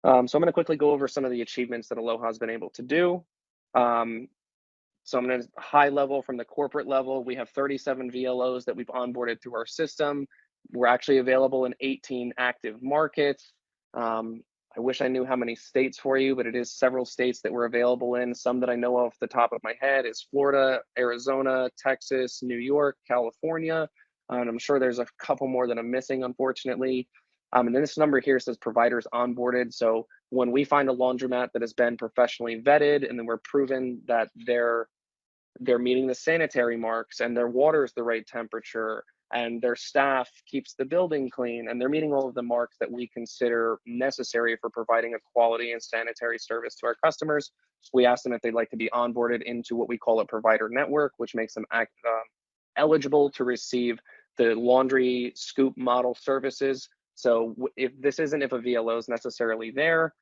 So I'm going to quickly go over some of the achievements that Aloha has been able to do. Um, so I'm going to high level from the corporate level. We have 37 VLOs that we've onboarded through our system. We're actually available in 18 active markets. I wish I knew how many states for you, but it is several states that we're available in. Some that I know off the top of my head is Florida, Arizona, Texas, New York, California. And I'm sure there's a couple more that I'm missing, unfortunately. And then this number here says providers onboarded. So when we find a laundromat that has been professionally vetted, and then we're proven that they're meeting the sanitary marks and their water is the right temperature and their staff keeps the building clean and they're meeting all of the marks that we consider necessary for providing a quality and sanitary service to our customers, we ask them if they'd like to be onboarded into what we call a provider network, which makes them eligible to receive the laundry scoop model services. So if this isn't if a VLO is necessarily there,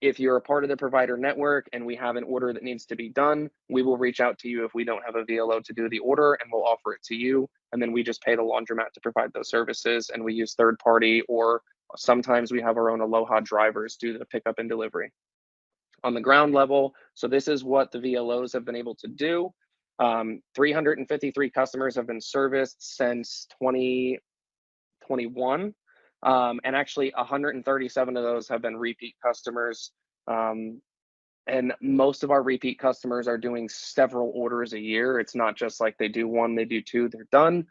if you're a part of the provider network and we have an order that needs to be done, we will reach out to you if we don't have a VLO to do the order, and we'll offer it to you. And then we just pay the laundromat to provide those services, and we use third party, or sometimes we have our own Aloha drivers do the pickup and delivery. On the ground level, so this is what the VLOs have been able to do. 353 customers have been serviced since 2021. And actually 137 of those have been repeat customers. And most of our repeat customers are doing several orders a year. It's not just like they do one, they do two, they're done.